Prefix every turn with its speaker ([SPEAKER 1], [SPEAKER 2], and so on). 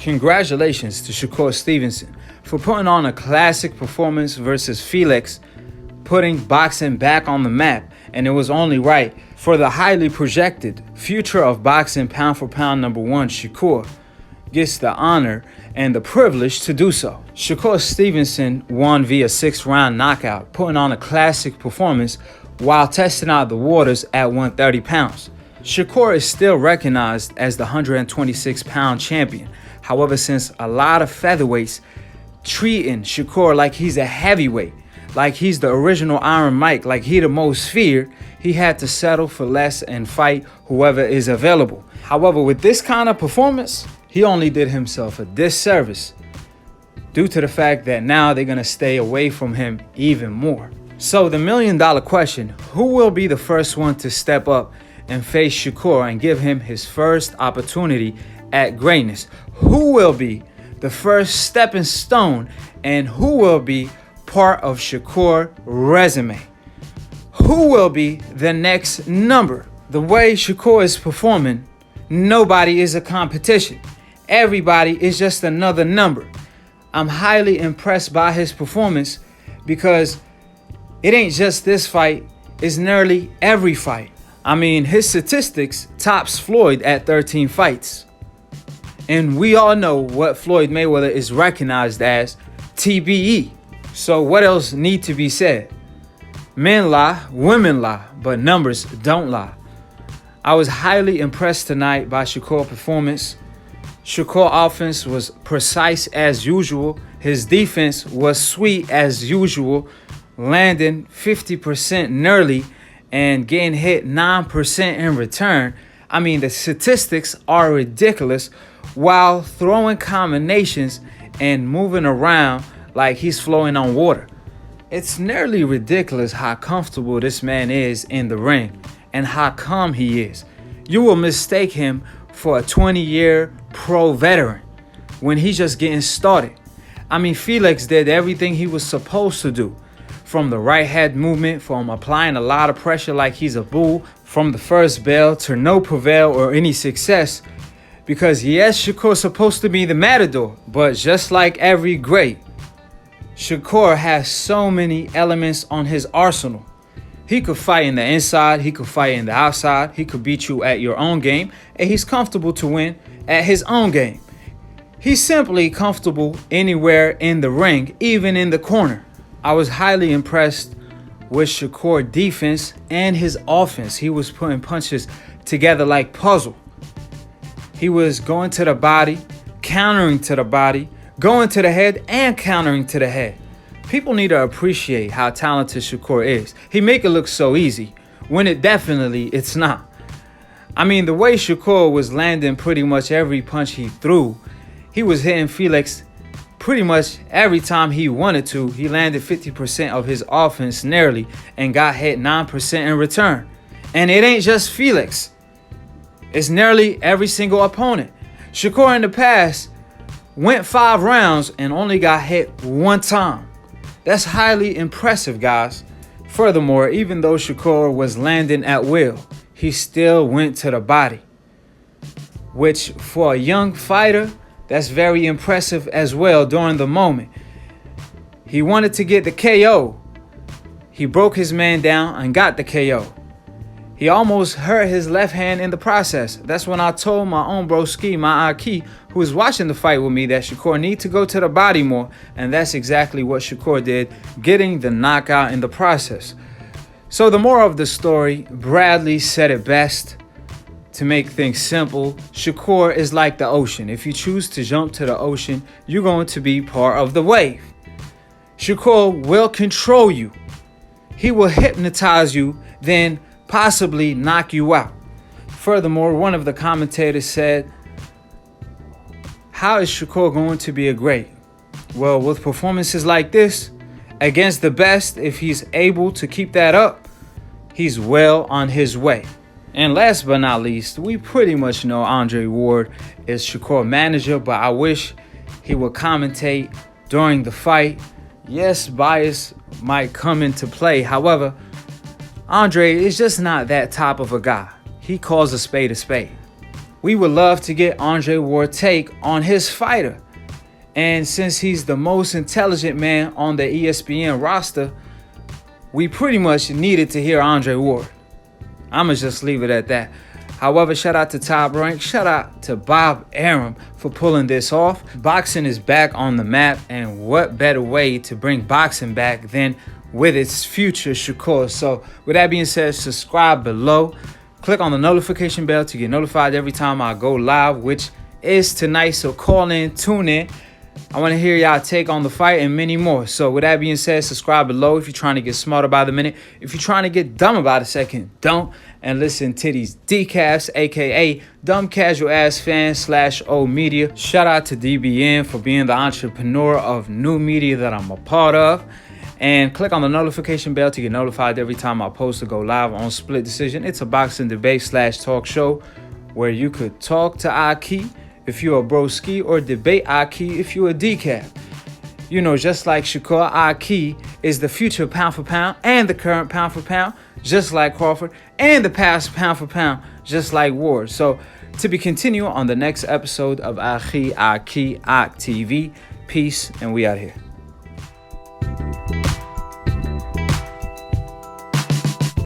[SPEAKER 1] Congratulations to Shakur Stevenson for putting on a classic performance versus Felix, putting boxing back on the map, and it was only right for the highly projected future of boxing pound for pound #1, Shakur, gets the honor and the privilege to do so. Shakur Stevenson won via 6-round knockout, putting on a classic performance while testing out the waters at 130 pounds. Shakur is still recognized as the 126-pound champion. However, since a lot of featherweights treating Shakur like he's a heavyweight, like he's the original Iron Mike, like he the most feared, he had to settle for less and fight whoever is available. However, with this kind of performance, he only did himself a disservice due to the fact that now they're going to stay away from him even more. So the million-dollar question, who will be the first one to step up and face Shakur and give him his first opportunity at greatness? Who will be the first stepping stone, and who will be part of Shakur's resume? Who will be the next number? The way Shakur is performing, nobody is a competition. Everybody is just another number. I'm highly impressed by his performance because it ain't just this fight, it's nearly every fight. I mean, his statistics tops Floyd at 13 fights. And we all know what Floyd Mayweather is recognized as, TBE. So what else need to be said? Men lie, women lie, but numbers don't lie. I was highly impressed tonight by Shakur's performance. Shakur's offense was precise as usual. His defense was sweet as usual, landing 50% nearly and getting hit 9% in return. I mean, the statistics are ridiculous while throwing combinations and moving around like he's flowing on water. It's nearly ridiculous how comfortable this man is in the ring and how calm he is. You will mistake him for a 20-year pro veteran when he's just getting started. I mean, Felix did everything he was supposed to do. From the right hand movement, from applying a lot of pressure like he's a bull, from the first bell to no prevail or any success. Because yes, Shakur's supposed to be the matador, but just like every great, Shakur has so many elements on his arsenal. He could fight in the inside, he could fight in the outside, he could beat you at your own game, and he's comfortable to win at his own game. He's simply comfortable anywhere in the ring, even in the corner. I was highly impressed with Shakur's defense and his offense. He was putting punches together like puzzle. He was going to the body, countering to the body, going to the head, and countering to the head. People need to appreciate how talented Shakur is. He make it look so easy, when it's not. I mean, the way Shakur was landing pretty much every punch he threw, he was hitting Felix pretty much every time he wanted to. He landed 50% of his offense nearly and got hit 9% in return. And it ain't just Felix. It's nearly every single opponent. Shakur in the past went 5 rounds and only got hit 1 time. That's highly impressive, guys. Furthermore, even though Shakur was landing at will, he still went to the body, which for a young fighter, that's very impressive as well during the moment. He wanted to get the KO. He broke his man down and got the KO. He almost hurt his left hand in the process. That's when I told my own broski, my Akhi, who was watching the fight with me, that Shakur need to go to the body more. And that's exactly what Shakur did, getting the knockout in the process. So the moral of the story, Bradley said it best. To make things simple, Shakur is like the ocean. If you choose to jump to the ocean, you're going to be part of the wave. Shakur will control you. He will hypnotize you, then possibly knock you out. Furthermore, one of the commentators said, how is Shakur going to be a great? Well, with performances like this, against the best, if he's able to keep that up, he's well on his way. And last but not least, we pretty much know Andre Ward is Shakur's manager, but I wish he would commentate during the fight. Yes, bias might come into play. However, Andre is just not that type of a guy. He calls a spade a spade. we would love to get Andre Ward's take on his fighter. And since he's the most intelligent man on the ESPN roster, we pretty much needed to hear Andre Ward. I'ma just leave it at that. However, shout out to Top Rank, shout out to Bob Arum for pulling this off. Boxing is back on the map, and what better way to bring boxing back than with its future Shakur. So with that being said, subscribe below. Click on the notification bell to get notified every time I go live, which is tonight. So call in, tune in. I want to hear y'all take on the fight and many more. So with that being said, subscribe below if you're trying to get smarter by the minute. If you're trying to get dumb by the second, don't. And listen to these decaps, aka dumb casual ass fans / old media. Shout out to DBN for being the entrepreneur of new media that I'm a part of. And click on the notification bell to get notified every time I post to go live on Split Decision. It's a boxing debate / talk show where you could talk to Akhi if you're a broski, or debate Akhi if you're a decaf. You know, just like Shakur, Akhi is the future pound for pound and the current pound for pound, just like Crawford, and the past pound for pound, just like Ward. So to be continued on the next episode of Akhi TV. Peace, and we out here.